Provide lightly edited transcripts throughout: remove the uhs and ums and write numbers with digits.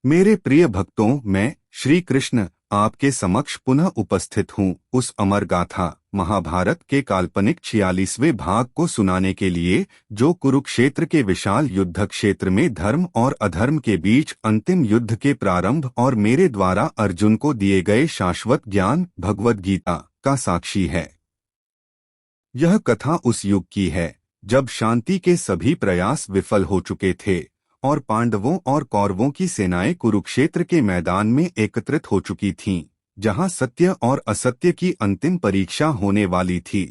मेरे प्रिय भक्तों, मैं श्री कृष्ण आपके समक्ष पुनः उपस्थित हूँ उस अमर गाथा महाभारत के काल्पनिक 46वें भाग को सुनाने के लिए, जो कुरुक्षेत्र के विशाल युद्ध क्षेत्र में धर्म और अधर्म के बीच अंतिम युद्ध के प्रारंभ और मेरे द्वारा अर्जुन को दिए गए शाश्वत ज्ञान भगवद गीता का साक्षी है। यह कथा उस युग की है जब शांति के सभी प्रयास विफल हो चुके थे और पांडवों और कौरवों की सेनाएं कुरुक्षेत्र के मैदान में एकत्रित हो चुकी थीं, जहां सत्य और असत्य की अंतिम परीक्षा होने वाली थी।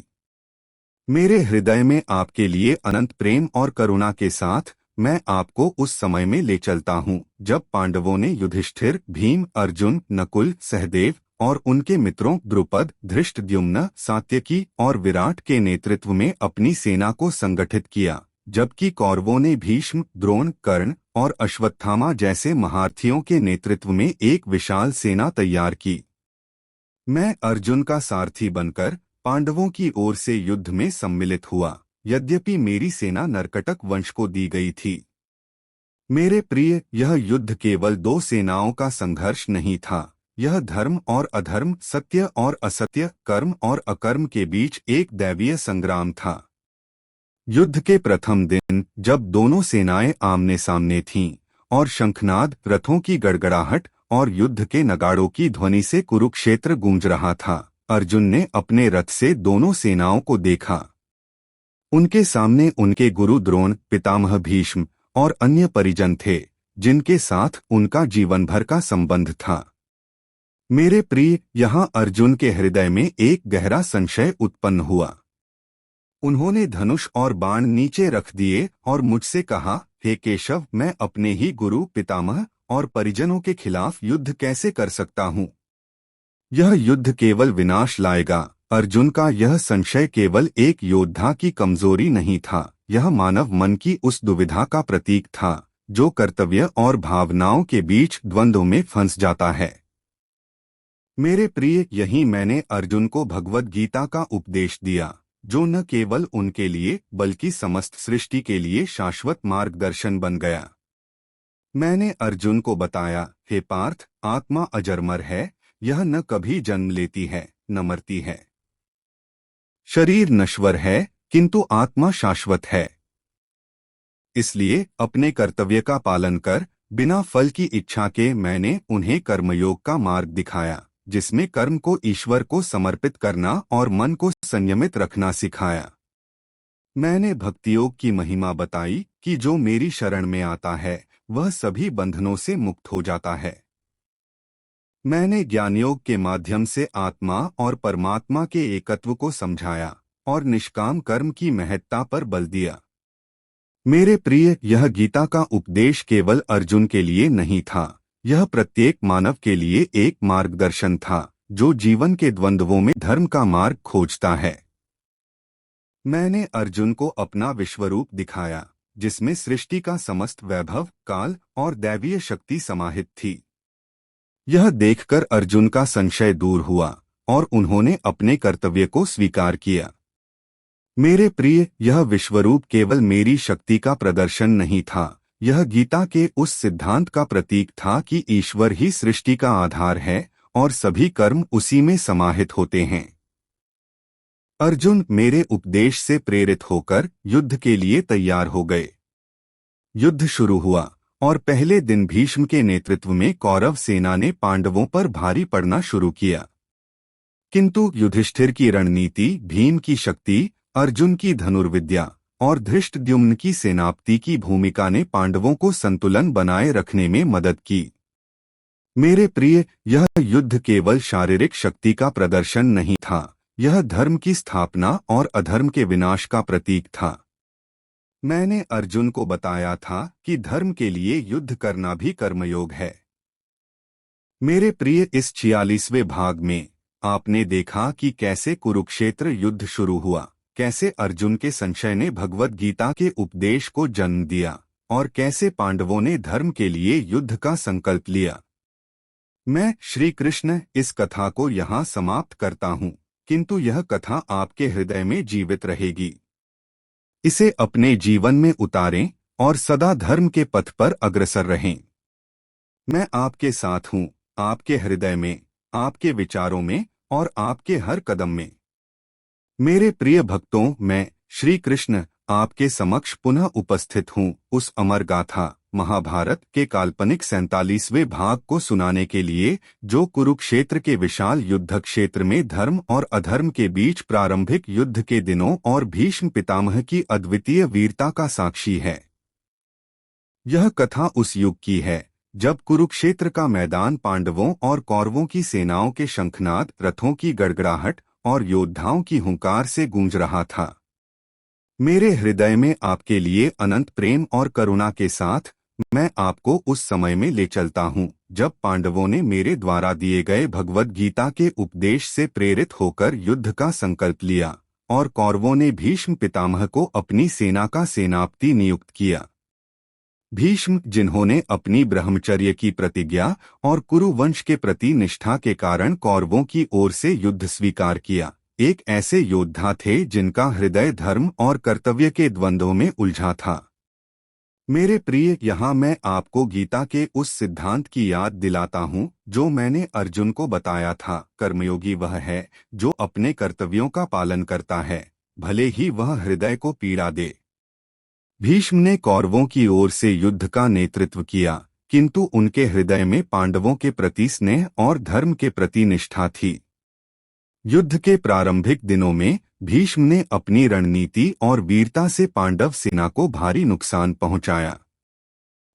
मेरे हृदय में आपके लिए अनंत प्रेम और करुणा के साथ मैं आपको उस समय में ले चलता हूं जब पांडवों ने युधिष्ठिर, भीम, अर्जुन, नकुल, सहदेव और उनके मित्रों द्रुपद, धृष्टद्युम्न, सात्यकी और विराट के नेतृत्व में अपनी सेना को संगठित किया, जबकि कौरवों ने भीष्म, द्रोण, कर्ण और अश्वत्थामा जैसे महारथियों के नेतृत्व में एक विशाल सेना तैयार की। मैं अर्जुन का सारथी बनकर पांडवों की ओर से युद्ध में सम्मिलित हुआ, यद्यपि मेरी सेना नरकटक वंश को दी गई थी। मेरे प्रिय, यह युद्ध केवल दो सेनाओं का संघर्ष नहीं था, यह धर्म और अधर्म, सत्य और असत्य, कर्म और अकर्म के बीच एक दैवीय संग्राम था। युद्ध के प्रथम दिन जब दोनों सेनाएं आमने सामने थीं और शंखनाद, रथों की गड़गड़ाहट और युद्ध के नगाड़ों की ध्वनि से कुरुक्षेत्र गूंज रहा था, अर्जुन ने अपने रथ से दोनों सेनाओं को देखा। उनके सामने उनके गुरु द्रोण, पितामह भीष्म और अन्य परिजन थे, जिनके साथ उनका जीवन भर का संबंध था। मेरे प्रिय, यहाँ अर्जुन के हृदय में एक गहरा संशय उत्पन्न हुआ। उन्होंने धनुष और बाण नीचे रख दिए और मुझसे कहा, हे केशव, मैं अपने ही गुरु, पितामह और परिजनों के खिलाफ युद्ध कैसे कर सकता हूँ? यह युद्ध केवल विनाश लाएगा। अर्जुन का यह संशय केवल एक योद्धा की कमजोरी नहीं था, यह मानव मन की उस दुविधा का प्रतीक था जो कर्तव्य और भावनाओं के बीच द्वंद्व में फंस जाता है। मेरे प्रिय, यही मैंने अर्जुन को भगवद गीता का उपदेश दिया, जो न केवल उनके लिए बल्कि समस्त सृष्टि के लिए शाश्वत मार्गदर्शन बन गया। मैंने अर्जुन को बताया, हे पार्थ, आत्मा अजरमर है, यह न कभी जन्म लेती है न मरती है। शरीर नश्वर है किंतु आत्मा शाश्वत है। इसलिए अपने कर्तव्य का पालन कर बिना फल की इच्छा के मैंने उन्हें कर्मयोग का मार्ग दिखाया, जिसमें कर्म को ईश्वर को समर्पित करना और मन को संयमित रखना सिखाया। मैंने भक्तियोग की महिमा बताई कि जो मेरी शरण में आता है वह सभी बंधनों से मुक्त हो जाता है। मैंने ज्ञानयोग के माध्यम से आत्मा और परमात्मा के एकत्व को समझाया और निष्काम कर्म की महत्ता पर बल दिया। मेरे प्रिय, यह गीता का उपदेश केवल अर्जुन के लिए नहीं था, यह प्रत्येक मानव के लिए एक मार्गदर्शन था जो जीवन के द्वंद्वों में धर्म का मार्ग खोजता है। मैंने अर्जुन को अपना विश्वरूप दिखाया, जिसमें सृष्टि का समस्त वैभव, काल और दैवीय शक्ति समाहित थी। यह देखकर अर्जुन का संशय दूर हुआ और उन्होंने अपने कर्तव्य को स्वीकार किया। मेरे प्रिय, यह विश्वरूप केवल मेरी शक्ति का प्रदर्शन नहीं था, यह गीता के उस सिद्धांत का प्रतीक था कि ईश्वर ही सृष्टि का आधार है और सभी कर्म उसी में समाहित होते हैं। अर्जुन मेरे उपदेश से प्रेरित होकर युद्ध के लिए तैयार हो गए। युद्ध शुरू हुआ और पहले दिन भीष्म के नेतृत्व में कौरव सेना ने पांडवों पर भारी पड़ना शुरू किया, किंतु युधिष्ठिर की रणनीति, भीम की शक्ति, अर्जुन की धनुर्विद्या और धृष्टद्युम्न की सेनापति की भूमिका ने पांडवों को संतुलन बनाए रखने में मदद की। मेरे प्रिय, यह युद्ध केवल शारीरिक शक्ति का प्रदर्शन नहीं था, यह धर्म की स्थापना और अधर्म के विनाश का प्रतीक था। मैंने अर्जुन को बताया था कि धर्म के लिए युद्ध करना भी कर्मयोग है। मेरे प्रिय, इस 46वें भाग में आपने देखा कि कैसे कुरुक्षेत्र युद्ध शुरू हुआ, कैसे अर्जुन के संशय ने भगवद गीता के उपदेश को जन्म दिया और कैसे पांडवों ने धर्म के लिए युद्ध का संकल्प लिया। मैं श्री कृष्ण इस कथा को यहाँ समाप्त करता हूँ, किंतु यह कथा आपके हृदय में जीवित रहेगी। इसे अपने जीवन में उतारें और सदा धर्म के पथ पर अग्रसर रहें। मैं आपके साथ हूँ, आपके हृदय में, आपके विचारों में और आपके हर कदम में। मेरे प्रिय भक्तों, मैं श्री कृष्ण आपके समक्ष पुनः उपस्थित हूँ उस अमर गाथा महाभारत के काल्पनिक 47वें भाग को सुनाने के लिए, जो कुरुक्षेत्र के विशाल युद्ध क्षेत्र में धर्म और अधर्म के बीच प्रारंभिक युद्ध के दिनों और भीष्म पितामह की अद्वितीय वीरता का साक्षी है। यह कथा उस युग की है जब कुरुक्षेत्र का मैदान पांडवों और कौरवों की सेनाओं के शंखनाद, रथों की गड़गड़ाहट और योद्धाओं की हुंकार से गूंज रहा था। मेरे हृदय में आपके लिए अनंत प्रेम और करुणा के साथ मैं आपको उस समय में ले चलता हूँ जब पांडवों ने मेरे द्वारा दिए गए भगवद गीता के उपदेश से प्रेरित होकर युद्ध का संकल्प लिया और कौरवों ने भीष्म पितामह को अपनी सेना का सेनापति नियुक्त किया। भीष्म, जिन्होंने अपनी ब्रह्मचर्य की प्रतिज्ञा और कुरुवंश के प्रति निष्ठा के कारण कौरवों की ओर से युद्ध स्वीकार किया, एक ऐसे योद्धा थे जिनका हृदय धर्म और कर्तव्य के द्वंद्वों में उलझा था। मेरे प्रिय, यहाँ मैं आपको गीता के उस सिद्धांत की याद दिलाता हूँ जो मैंने अर्जुन को बताया था। कर्मयोगी वह है जो अपने कर्तव्यों का पालन करता है, भले ही वह हृदय को पीड़ा दे। भीष्म ने कौरवों की ओर से युद्ध का नेतृत्व किया, किंतु उनके हृदय में पांडवों के प्रति स्नेह और धर्म के प्रति निष्ठा थी। युद्ध के प्रारंभिक दिनों में भीष्म ने अपनी रणनीति और वीरता से पांडव सेना को भारी नुकसान पहुंचाया।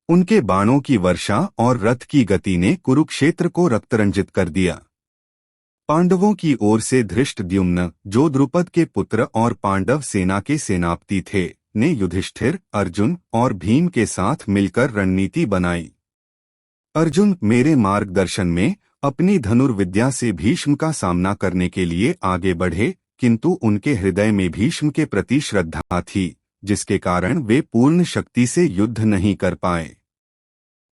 उनके बाणों की वर्षा और रथ की गति ने कुरुक्षेत्र को रक्तरंजित कर दिया। पांडवों की ओर से धृष्टद्युम्न, जो द्रुपद के पुत्र और पांडव सेना के सेनापति थे, ने युधिष्ठिर, अर्जुन और भीम के साथ मिलकर रणनीति बनाई। अर्जुन मेरे मार्गदर्शन में अपनी धनुर्विद्या से भीष्म का सामना करने के लिए आगे बढ़े, किंतु उनके हृदय में भीष्म के प्रति श्रद्धा थी, जिसके कारण वे पूर्ण शक्ति से युद्ध नहीं कर पाए।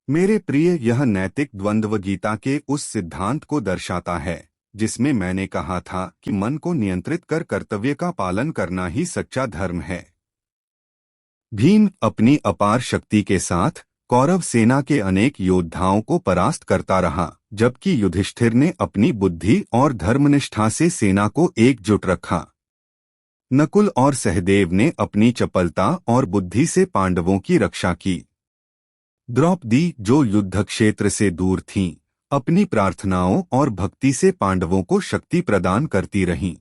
मेरे प्रिय, यह नैतिक द्वंद्व गीता के उस सिद्धांत को दर्शाता है जिसमें मैंने कहा था कि मन को नियंत्रित कर कर्तव्य का पालन करना ही सच्चा धर्म है। भीम अपनी अपार शक्ति के साथ कौरव सेना के अनेक योद्धाओं को परास्त करता रहा, जबकि युधिष्ठिर ने अपनी बुद्धि और धर्मनिष्ठा से सेना को एकजुट रखा। नकुल और सहदेव ने अपनी चपलता और बुद्धि से पांडवों की रक्षा की। द्रौपदी, जो युद्ध क्षेत्र से दूर थीं, अपनी प्रार्थनाओं और भक्ति से पांडवों को शक्ति प्रदान करती रहीं।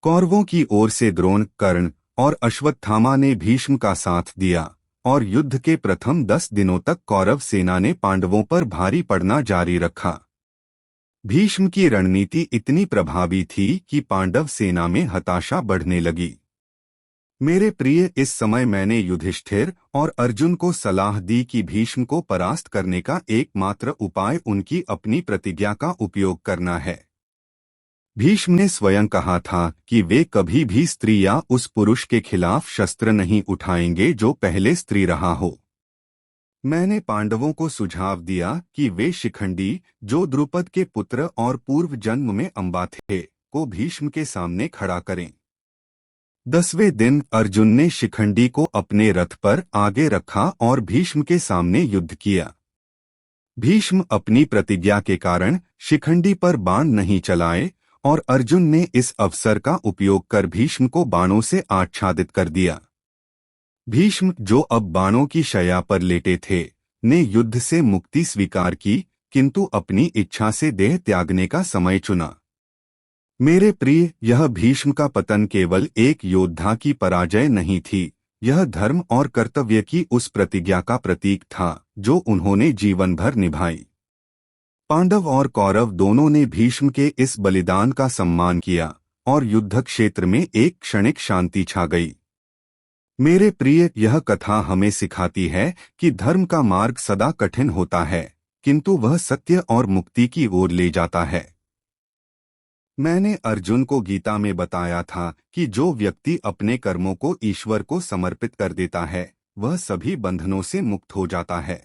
कौरवों की ओर से द्रोण, कर्ण और अश्वत्थामा ने भीष्म का साथ दिया और युद्ध के प्रथम 10 दिनों तक कौरव सेना ने पांडवों पर भारी पड़ना जारी रखा। भीष्म की रणनीति इतनी प्रभावी थी कि पांडव सेना में हताशा बढ़ने लगी। मेरे प्रिय, इस समय मैंने युधिष्ठिर और अर्जुन को सलाह दी कि भीष्म को परास्त करने का एकमात्र उपाय उनकी अपनी प्रतिज्ञा का उपयोग करना है। भीष्म ने स्वयं कहा था कि वे कभी भी स्त्री या उस पुरुष के खिलाफ शस्त्र नहीं उठाएंगे जो पहले स्त्री रहा हो। मैंने पांडवों को सुझाव दिया कि वे शिखंडी, जो द्रुपद के पुत्र और पूर्व जन्म में अंबा थे, को भीष्म के सामने खड़ा करें। 10वें दिन अर्जुन ने शिखंडी को अपने रथ पर आगे रखा और भीष्म के सामने युद्ध किया। भीष्म अपनी प्रतिज्ञा के कारण शिखंडी पर बाण नहीं चलाए और अर्जुन ने इस अवसर का उपयोग कर भीष्म को बाणों से आच्छादित कर दिया। भीष्म, जो अब बाणों की शैया पर लेटे थे, ने युद्ध से मुक्ति स्वीकार की, किंतु अपनी इच्छा से देह त्यागने का समय चुना। मेरे प्रिय, यह भीष्म का पतन केवल एक योद्धा की पराजय नहीं थी, यह धर्म और कर्तव्य की उस प्रतिज्ञा का प्रतीक था जो उन्होंने जीवन भर निभाई। पांडव और कौरव दोनों ने भीष्म के इस बलिदान का सम्मान किया और युद्ध क्षेत्र में एक क्षणिक शांति छा गई। मेरे प्रिय, यह कथा हमें सिखाती है कि धर्म का मार्ग सदा कठिन होता है, किंतु वह सत्य और मुक्ति की ओर ले जाता है। मैंने अर्जुन को गीता में बताया था कि जो व्यक्ति अपने कर्मों को ईश्वर को समर्पित कर देता है, वह सभी बंधनों से मुक्त हो जाता है।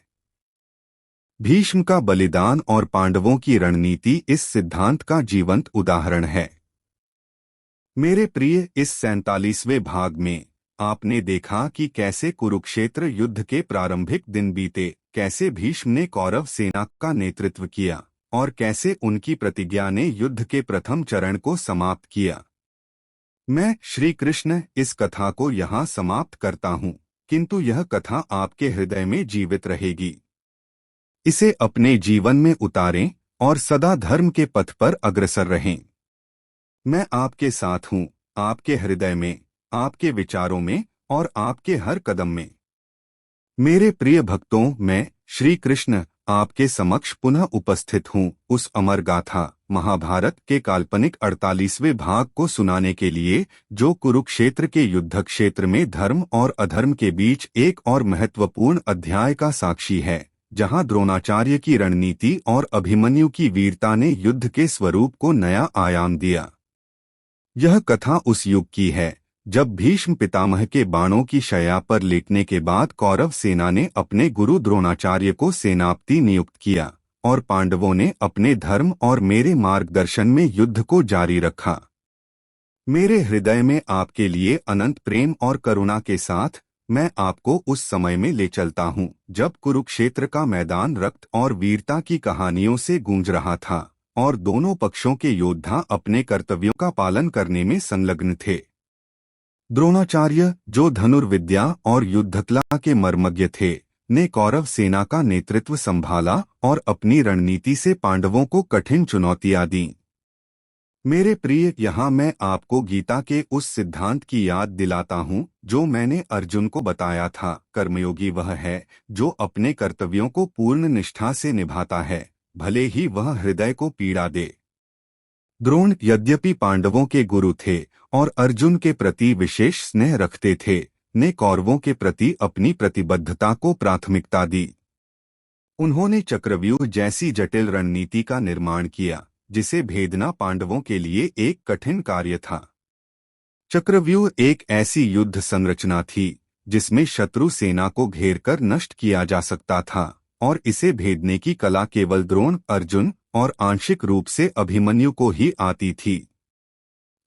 भीष्म का बलिदान और पांडवों की रणनीति इस सिद्धांत का जीवंत उदाहरण है। मेरे प्रिय, इस 47वें भाग में आपने देखा कि कैसे कुरुक्षेत्र युद्ध के प्रारंभिक दिन बीते कैसे भीष्म ने कौरव सेना का नेतृत्व किया और कैसे उनकी प्रतिज्ञा ने युद्ध के प्रथम चरण को समाप्त किया। मैं श्री कृष्ण इस कथा को यहाँ समाप्त करता हूँ, किंतु यह कथा आपके हृदय में जीवित रहेगी। इसे अपने जीवन में उतारें और सदा धर्म के पथ पर अग्रसर रहें। मैं आपके साथ हूँ, आपके हृदय में, आपके विचारों में और आपके हर कदम में। मेरे प्रिय भक्तों, मैं श्री कृष्ण आपके समक्ष पुनः उपस्थित हूँ उस अमर गाथा महाभारत के काल्पनिक 48वें भाग को सुनाने के लिए, जो कुरुक्षेत्र के युद्ध क्षेत्र में धर्म और अधर्म के बीच एक और महत्वपूर्ण अध्याय का साक्षी है, जहाँ द्रोणाचार्य की रणनीति और अभिमन्यु की वीरता ने युद्ध के स्वरूप को नया आयाम दिया। यह कथा उस युग की है जब भीष्म पितामह के बाणों की शैया पर लेटने के बाद कौरव सेना ने अपने गुरु द्रोणाचार्य को सेनापति नियुक्त किया और पांडवों ने अपने धर्म और मेरे मार्गदर्शन में युद्ध को जारी रखा। मेरे हृदय में आपके लिए अनंत प्रेम और करुणा के साथ मैं आपको उस समय में ले चलता हूँ जब कुरुक्षेत्र का मैदान रक्त और वीरता की कहानियों से गूंज रहा था और दोनों पक्षों के योद्धा अपने कर्तव्यों का पालन करने में संलग्न थे। द्रोणाचार्य, जो धनुर्विद्या और युद्धकला के मर्मज्ञ थे, ने कौरव सेना का नेतृत्व संभाला और अपनी रणनीति से पांडवों को कठिन चुनौतियां दी। मेरे प्रिय, यहाँ मैं आपको गीता के उस सिद्धांत की याद दिलाता हूँ जो मैंने अर्जुन को बताया था। कर्मयोगी वह है जो अपने कर्तव्यों को पूर्ण निष्ठा से निभाता है, भले ही वह हृदय को पीड़ा दे। द्रोण यद्यपि पांडवों के गुरु थे और अर्जुन के प्रति विशेष स्नेह रखते थे, ने कौरवों के प्रति अपनी प्रतिबद्धता को प्राथमिकता दी। उन्होंने चक्रव्यूह जैसी जटिल रणनीति का निर्माण किया, जिसे भेदना पांडवों के लिए एक कठिन कार्य था। चक्रव्यूह एक ऐसी युद्ध संरचना थी जिसमें शत्रु सेना को घेरकर नष्ट किया जा सकता था, और इसे भेदने की कला केवल द्रोण, अर्जुन और आंशिक रूप से अभिमन्यु को ही आती थी।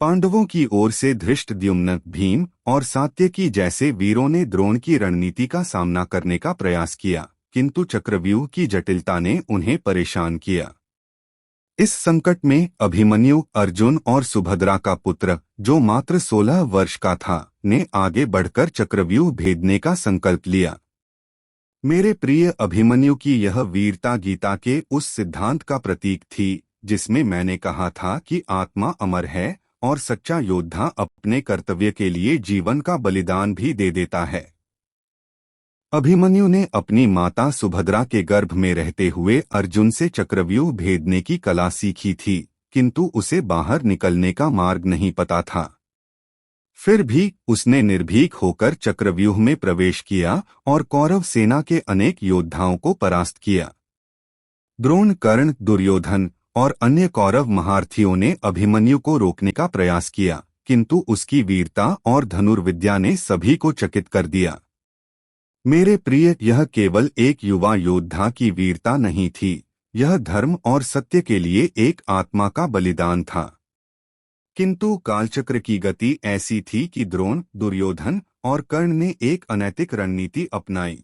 पांडवों की ओर से धृष्टद्युम्न, भीम और सात्यकी जैसे वीरों ने द्रोण की रणनीति का सामना करने का प्रयास किया, किंतु चक्रव्यूह की जटिलता ने उन्हें परेशान किया। इस संकट में अभिमन्यु, अर्जुन और सुभद्रा का पुत्र, जो मात्र 16 वर्ष का था, ने आगे बढ़कर चक्रव्यूह भेदने का संकल्प लिया। मेरे प्रिय, अभिमन्यु की यह वीरता गीता के उस सिद्धांत का प्रतीक थी जिसमें मैंने कहा था कि आत्मा अमर है और सच्चा योद्धा अपने कर्तव्य के लिए जीवन का बलिदान भी दे देता है। अभिमन्यु ने अपनी माता सुभद्रा के गर्भ में रहते हुए अर्जुन से चक्रव्यूह भेदने की कला सीखी थी, किंतु उसे बाहर निकलने का मार्ग नहीं पता था। फिर भी उसने निर्भीक होकर चक्रव्यूह में प्रवेश किया और कौरव सेना के अनेक योद्धाओं को परास्त किया। द्रोण, कर्ण, दुर्योधन और अन्य कौरव महारथियों ने अभिमन्यु को रोकने का प्रयास किया, किंतु उसकी वीरता और धनुर्विद्या ने सभी को चकित कर दिया। मेरे प्रिय, यह केवल एक युवा योद्धा की वीरता नहीं थी, यह धर्म और सत्य के लिए एक आत्मा का बलिदान था। किंतु कालचक्र की गति ऐसी थी कि द्रोण, दुर्योधन और कर्ण ने एक अनैतिक रणनीति अपनाई।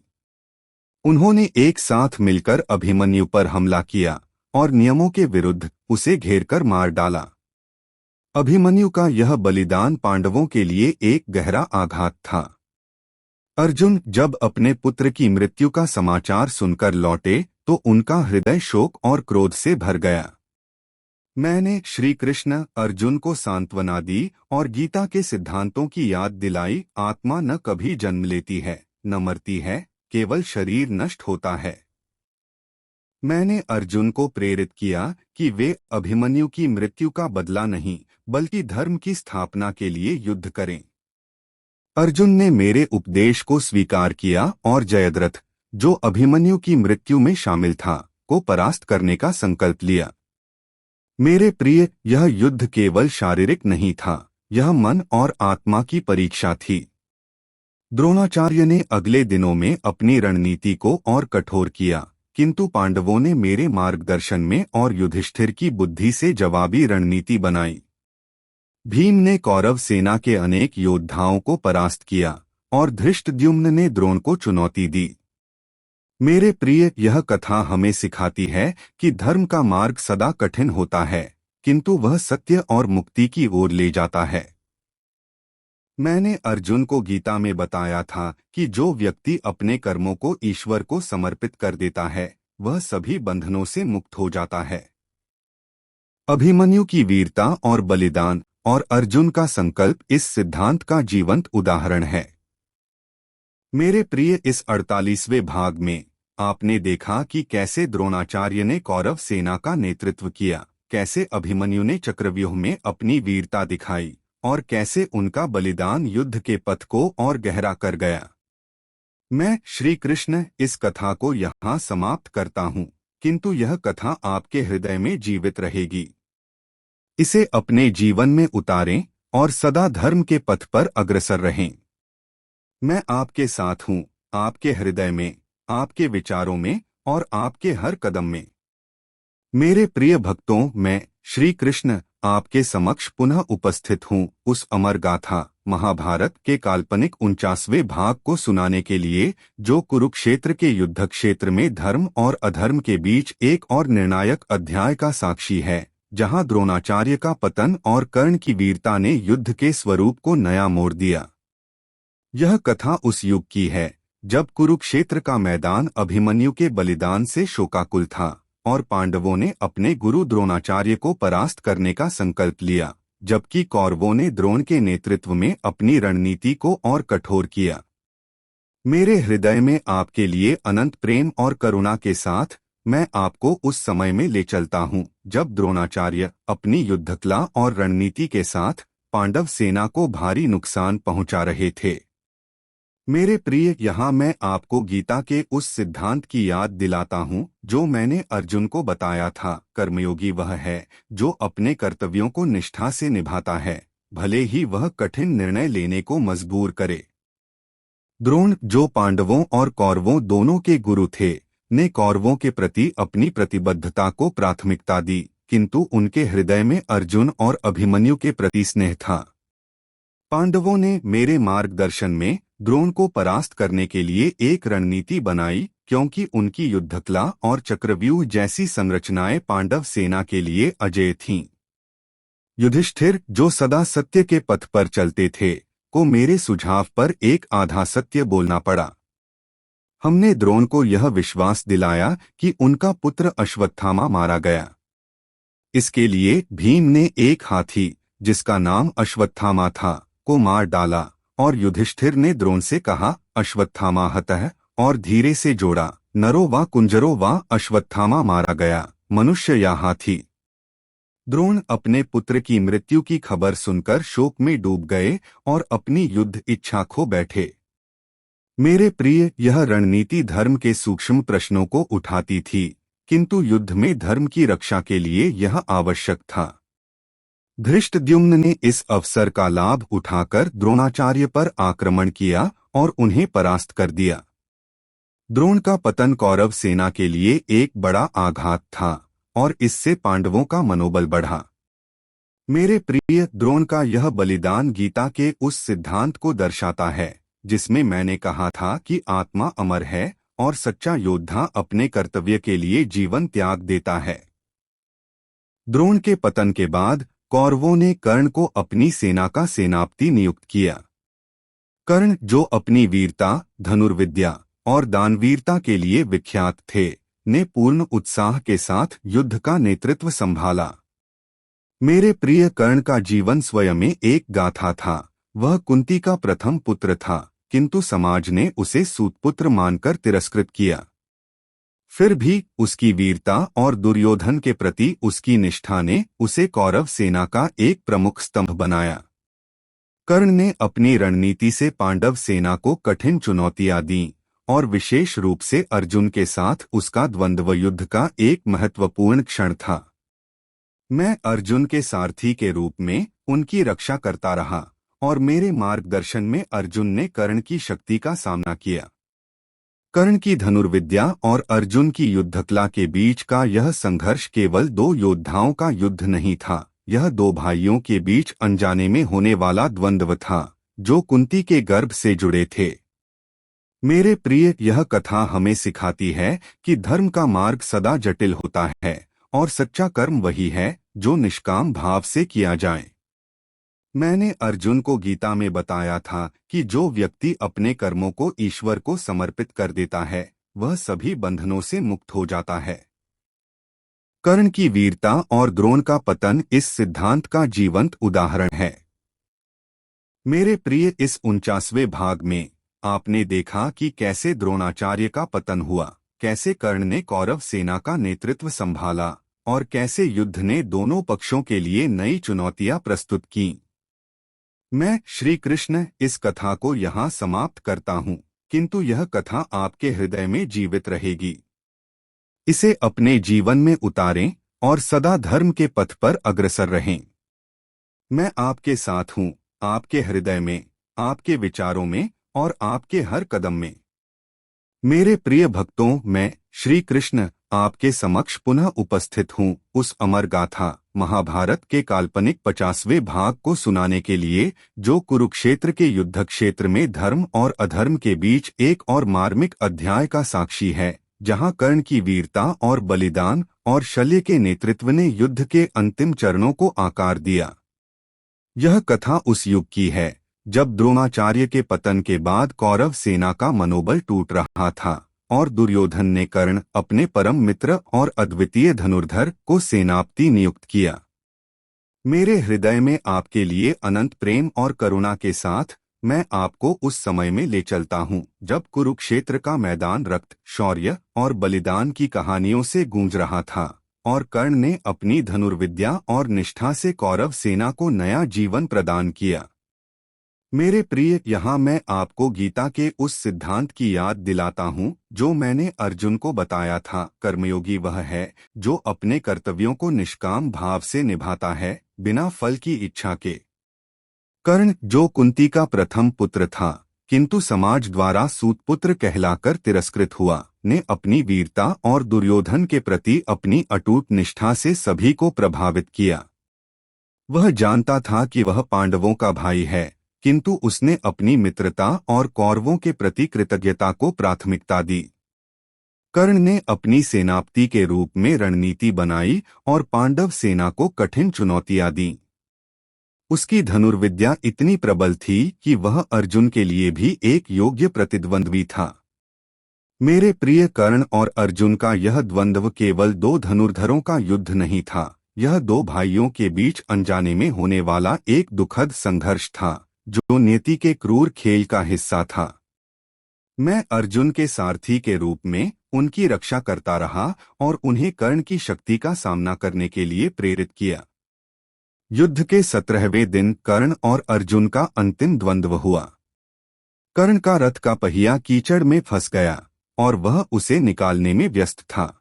उन्होंने एक साथ मिलकर अभिमन्यु पर हमला किया और नियमों के विरुद्ध उसे घेरकर मार डाला। अभिमन्यु का यह बलिदान पांडवों के लिए एक गहरा आघात था। अर्जुन जब अपने पुत्र की मृत्यु का समाचार सुनकर लौटे तो उनका हृदय शोक और क्रोध से भर गया। मैंने श्री कृष्ण अर्जुन को सांत्वना दी और गीता के सिद्धांतों की याद दिलाई। आत्मा न कभी जन्म लेती है, न मरती है, केवल शरीर नष्ट होता है। मैंने अर्जुन को प्रेरित किया कि वे अभिमन्यु की मृत्यु का बदला नहीं, बल्कि धर्म की स्थापना के लिए युद्ध करें। अर्जुन ने मेरे उपदेश को स्वीकार किया और जयद्रथ, जो अभिमन्यु की मृत्यु में शामिल था, को परास्त करने का संकल्प लिया। मेरे प्रिय, यह युद्ध केवल शारीरिक नहीं था, यह मन और आत्मा की परीक्षा थी। द्रोणाचार्य ने अगले दिनों में अपनी रणनीति को और कठोर किया, किंतु पांडवों ने मेरे मार्गदर्शन में और युधिष्ठिर की बुद्धि से जवाबी रणनीति बनाई। भीम ने कौरव सेना के अनेक योद्धाओं को परास्त किया और धृष्टद्युम्न ने द्रोण को चुनौती दी। मेरे प्रिय, यह कथा हमें सिखाती है कि धर्म का मार्ग सदा कठिन होता है, किंतु वह सत्य और मुक्ति की ओर ले जाता है। मैंने अर्जुन को गीता में बताया था कि जो व्यक्ति अपने कर्मों को ईश्वर को समर्पित कर देता है, वह सभी बंधनों से मुक्त हो जाता है। अभिमन्यु की वीरता और बलिदान और अर्जुन का संकल्प इस सिद्धांत का जीवंत उदाहरण है। मेरे प्रिय, इस 48वें भाग में आपने देखा कि कैसे द्रोणाचार्य ने कौरव सेना का नेतृत्व किया, कैसे अभिमन्यु ने चक्रव्यूह में अपनी वीरता दिखाई और कैसे उनका बलिदान युद्ध के पथ को और गहरा कर गया। मैं श्री कृष्ण इस कथा को यहाँ समाप्त करता हूँ, किंतु यह कथा आपके हृदय में जीवित रहेगी। इसे अपने जीवन में उतारें और सदा धर्म के पथ पर अग्रसर रहें। मैं आपके साथ हूँ, आपके हृदय में, आपके विचारों में और आपके हर कदम में। मेरे प्रिय भक्तों, मैं श्री कृष्ण आपके समक्ष पुनः उपस्थित हूँ उस अमर गाथा महाभारत के काल्पनिक 49वें भाग को सुनाने के लिए, जो कुरुक्षेत्र के युद्ध क्षेत्र में धर्म और अधर्म के बीच एक और निर्णायक अध्याय का साक्षी है, जहाँ द्रोणाचार्य का पतन और कर्ण की वीरता ने युद्ध के स्वरूप को नया मोड़ दिया। यह कथा उस युग की है जब कुरुक्षेत्र का मैदान अभिमन्यु के बलिदान से शोकाकुल था और पांडवों ने अपने गुरु द्रोणाचार्य को परास्त करने का संकल्प लिया, जबकि कौरवों ने द्रोण के नेतृत्व में अपनी रणनीति को और कठोर किया। मेरे हृदय में आपके लिए अनंत प्रेम और करुणा के साथ मैं आपको उस समय में ले चलता हूँ जब द्रोणाचार्य अपनी युद्धकला और रणनीति के साथ पांडव सेना को भारी नुकसान पहुंचा रहे थे। मेरे प्रिय, यहाँ मैं आपको गीता के उस सिद्धांत की याद दिलाता हूँ जो मैंने अर्जुन को बताया था। कर्मयोगी वह है जो अपने कर्तव्यों को निष्ठा से निभाता है, भले ही वह कठिन निर्णय लेने को मजबूर करे। द्रोण, जो पांडवों और कौरवों दोनों के गुरु थे, ने कौरवों के प्रति अपनी प्रतिबद्धता को प्राथमिकता दी, किंतु उनके हृदय में अर्जुन और अभिमन्यु के प्रति स्नेह था। पांडवों ने मेरे मार्गदर्शन में द्रोण को परास्त करने के लिए एक रणनीति बनाई, क्योंकि उनकी युद्धकला और चक्रव्यूह जैसी संरचनाएं पांडव सेना के लिए अजेय थीं। युधिष्ठिर, जो सदा सत्य के पथ पर चलते थे, को मेरे सुझाव पर एक आधा सत्य बोलना पड़ा। हमने द्रोण को यह विश्वास दिलाया कि उनका पुत्र अश्वत्थामा मारा गया। इसके लिए भीम ने एक हाथी, जिसका नाम अश्वत्थामा था, को मार डाला और युधिष्ठिर ने द्रोण से कहा, अश्वत्थामा हतः, और धीरे से जोड़ा, नरो वा कुंजरो वा अश्वत्थामा मारा गया, मनुष्य या हाथी। द्रोण अपने पुत्र की मृत्यु की खबर सुनकर शोक में डूब गए और अपनी युद्ध इच्छा खो बैठे। मेरे प्रिय, यह रणनीति धर्म के सूक्ष्म प्रश्नों को उठाती थी, किंतु युद्ध में धर्म की रक्षा के लिए यह आवश्यक था। धृष्टद्युम्न ने इस अवसर का लाभ उठाकर द्रोणाचार्य पर आक्रमण किया और उन्हें परास्त कर दिया। द्रोण का पतन कौरव सेना के लिए एक बड़ा आघात था और इससे पांडवों का मनोबल बढ़ा। मेरे प्रिय, द्रोण का यह बलिदान गीता के उस सिद्धांत को दर्शाता है जिसमें मैंने कहा था कि आत्मा अमर है और सच्चा योद्धा अपने कर्तव्य के लिए जीवन त्याग देता है। द्रोण के पतन के बाद कौरवों ने कर्ण को अपनी सेना का सेनापति नियुक्त किया। कर्ण, जो अपनी वीरता, धनुर्विद्या और दानवीरता के लिए विख्यात थे, ने पूर्ण उत्साह के साथ युद्ध का नेतृत्व संभाला। मेरे प्रिय, कर्ण का जीवन स्वयं में एक गाथा था। वह कुंती का प्रथम पुत्र था, किंतु समाज ने उसे सूतपुत्र मानकर तिरस्कृत किया। फिर भी उसकी वीरता और दुर्योधन के प्रति उसकी निष्ठा ने उसे कौरव सेना का एक प्रमुख स्तंभ बनाया। कर्ण ने अपनी रणनीति से पांडव सेना को कठिन चुनौतियां दीं और विशेष रूप से अर्जुन के साथ उसका द्वंद्व युद्ध का एक महत्वपूर्ण क्षण था। मैं अर्जुन के सारथी के रूप में उनकी रक्षा करता रहा और मेरे मार्गदर्शन में अर्जुन ने कर्ण की शक्ति का सामना किया। कर्ण की धनुर्विद्या और अर्जुन की युद्धकला के बीच का यह संघर्ष केवल दो योद्धाओं का युद्ध नहीं था, यह दो भाइयों के बीच अनजाने में होने वाला द्वंद्व था, जो कुंती के गर्भ से जुड़े थे। मेरे प्रिय, यह कथा हमें सिखाती है कि धर्म का मार्ग सदा जटिल होता है और सच्चा कर्म वही है जो निष्काम भाव से किया जाए। मैंने अर्जुन को गीता में बताया था कि जो व्यक्ति अपने कर्मों को ईश्वर को समर्पित कर देता है वह सभी बंधनों से मुक्त हो जाता है। कर्ण की वीरता और द्रोण का पतन इस सिद्धांत का जीवंत उदाहरण है। मेरे प्रिय, इस 49वें भाग में आपने देखा कि कैसे द्रोणाचार्य का पतन हुआ, कैसे कर्ण ने कौरव सेना का नेतृत्व संभाला और कैसे युद्ध ने दोनों पक्षों के लिए नई चुनौतियां प्रस्तुत की। मैं श्री कृष्ण इस कथा को यहाँ समाप्त करता हूँ, किंतु यह कथा आपके हृदय में जीवित रहेगी। इसे अपने जीवन में उतारें और सदा धर्म के पथ पर अग्रसर रहें। मैं आपके साथ हूँ, आपके हृदय में, आपके विचारों में और आपके हर कदम में। मेरे प्रिय भक्तों, मैं श्री कृष्ण आपके समक्ष पुनः उपस्थित हूँ उस अमर गाथा महाभारत के काल्पनिक 50वें भाग को सुनाने के लिए, जो कुरुक्षेत्र के युद्ध क्षेत्र में धर्म और अधर्म के बीच एक और मार्मिक अध्याय का साक्षी है, जहाँ कर्ण की वीरता और बलिदान और शल्य के नेतृत्व ने युद्ध के अंतिम चरणों को आकार दिया। यह कथा उस युग की है जब द्रोणाचार्य के पतन के बाद कौरव सेना का मनोबल टूट रहा था और दुर्योधन ने कर्ण, अपने परम मित्र और अद्वितीय धनुर्धर, को सेनापति नियुक्त किया। मेरे हृदय में आपके लिए अनंत प्रेम और करुणा के साथ मैं आपको उस समय में ले चलता हूँ जब कुरुक्षेत्र का मैदान रक्त, शौर्य और बलिदान की कहानियों से गूंज रहा था और कर्ण ने अपनी धनुर्विद्या और निष्ठा से कौरव सेना को नया जीवन प्रदान किया। मेरे प्रिय, यहाँ मैं आपको गीता के उस सिद्धांत की याद दिलाता हूँ जो मैंने अर्जुन को बताया था। कर्मयोगी वह है जो अपने कर्तव्यों को निष्काम भाव से निभाता है, बिना फल की इच्छा के। कर्ण, जो कुंती का प्रथम पुत्र था किंतु समाज द्वारा सूतपुत्र कहलाकर तिरस्कृत हुआ, ने अपनी वीरता और दुर्योधन के प्रति अपनी अटूट निष्ठा से सभी को प्रभावित किया। वह जानता था कि वह पांडवों का भाई है, किंतु उसने अपनी मित्रता और कौरवों के प्रति कृतज्ञता को प्राथमिकता दी। कर्ण ने अपनी सेनापति के रूप में रणनीति बनाई और पांडव सेना को कठिन चुनौतियां दी। उसकी धनुर्विद्या इतनी प्रबल थी कि वह अर्जुन के लिए भी एक योग्य प्रतिद्वंद्वी था। मेरे प्रिय, कर्ण और अर्जुन का यह द्वंद्व केवल दो धनुर्धरों का युद्ध नहीं था, यह दो भाइयों के बीच अनजाने में होने वाला एक दुखद संघर्ष था जो नियति के क्रूर खेल का हिस्सा था। मैं अर्जुन के सारथी के रूप में उनकी रक्षा करता रहा और उन्हें कर्ण की शक्ति का सामना करने के लिए प्रेरित किया। युद्ध के 17वें दिन कर्ण और अर्जुन का अंतिम द्वंद्व हुआ। कर्ण का रथ का पहिया कीचड़ में फंस गया और वह उसे निकालने में व्यस्त था।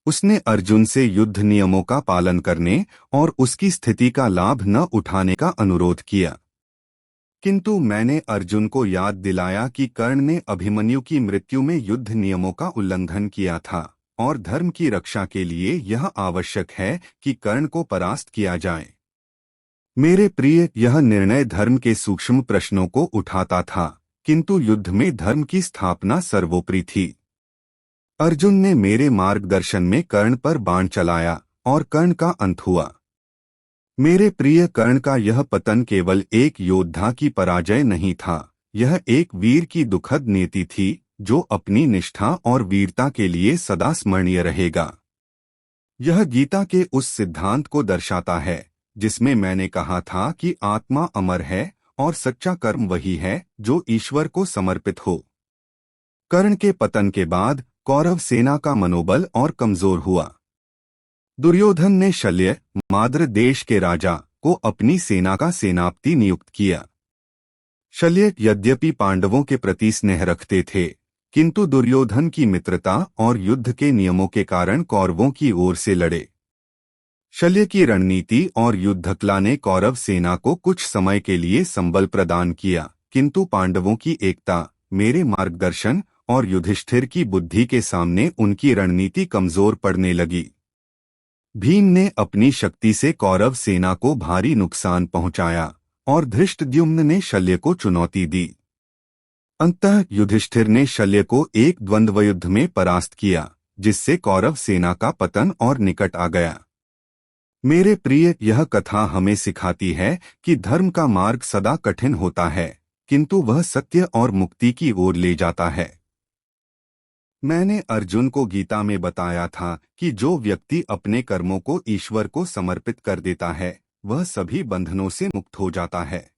उसने अर्जुन से युद्ध नियमों का पालन करने और उसकी स्थिति का लाभ न उठाने का अनुरोध किया, किंतु मैंने अर्जुन को याद दिलाया कि कर्ण ने अभिमन्यु की मृत्यु में युद्ध नियमों का उल्लंघन किया था और धर्म की रक्षा के लिए यह आवश्यक है कि कर्ण को परास्त किया जाए। मेरे प्रिय, यह निर्णय धर्म के सूक्ष्म प्रश्नों को उठाता था, किंतु युद्ध में धर्म की स्थापना सर्वोपरि थी। अर्जुन ने मेरे मार्गदर्शन में कर्ण पर बाण चलाया और कर्ण का अंत हुआ। मेरे प्रिय, कर्ण का यह पतन केवल एक योद्धा की पराजय नहीं था, यह एक वीर की दुखद नीति थी जो अपनी निष्ठा और वीरता के लिए सदा स्मरणीय रहेगा। यह गीता के उस सिद्धांत को दर्शाता है जिसमें मैंने कहा था कि आत्मा अमर है और सच्चा कर्म वही है जो ईश्वर को समर्पित हो। कर्ण के पतन के बाद कौरव सेना का मनोबल और कमजोर हुआ। दुर्योधन ने शल्य, माद्र देश के राजा, को अपनी सेना का सेनापति नियुक्त किया। शल्य यद्यपि पांडवों के प्रति स्नेह रखते थे, किंतु दुर्योधन की मित्रता और युद्ध के नियमों के कारण कौरवों की ओर से लड़े। शल्य की रणनीति और युद्धकला ने कौरव सेना को कुछ समय के लिए संबल प्रदान किया, किंतु पांडवों की एकता, मेरे मार्गदर्शन और युधिष्ठिर की बुद्धि के सामने उनकी रणनीति कमजोर पड़ने लगी। भीम ने अपनी शक्ति से कौरव सेना को भारी नुकसान पहुंचाया और धृष्टद्युम्न ने शल्य को चुनौती दी। अंततः युधिष्ठिर ने शल्य को एक द्वंद्व युद्ध में परास्त किया, जिससे कौरव सेना का पतन और निकट आ गया। मेरे प्रिय, यह कथा हमें सिखाती है कि धर्म का मार्ग सदा कठिन होता है, किंतु वह सत्य और मुक्ति की ओर ले जाता है। मैंने अर्जुन को गीता में बताया था कि जो व्यक्ति अपने कर्मों को ईश्वर को समर्पित कर देता है, वह सभी बंधनों से मुक्त हो जाता है।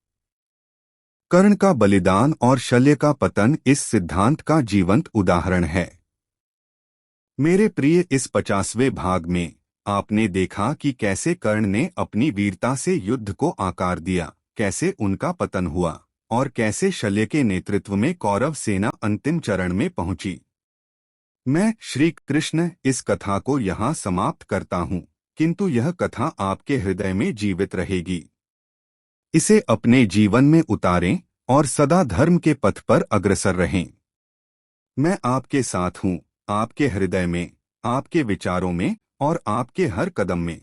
कर्ण का बलिदान और शल्य का पतन इस सिद्धांत का जीवंत उदाहरण है। मेरे प्रिय, इस 50वें भाग में आपने देखा कि कैसे कर्ण ने अपनी वीरता से युद्ध को आकार दिया, कैसे उनका पतन हुआ और कैसे शल्य के नेतृत्व में कौरव सेना अंतिम चरण में पहुंची। मैं श्री कृष्ण इस कथा को यहाँ समाप्त करता हूँ, किंतु यह कथा आपके हृदय में जीवित रहेगी। इसे अपने जीवन में उतारें और सदा धर्म के पथ पर अग्रसर रहें। मैं आपके साथ हूँ, आपके हृदय में, आपके विचारों में और आपके हर कदम में।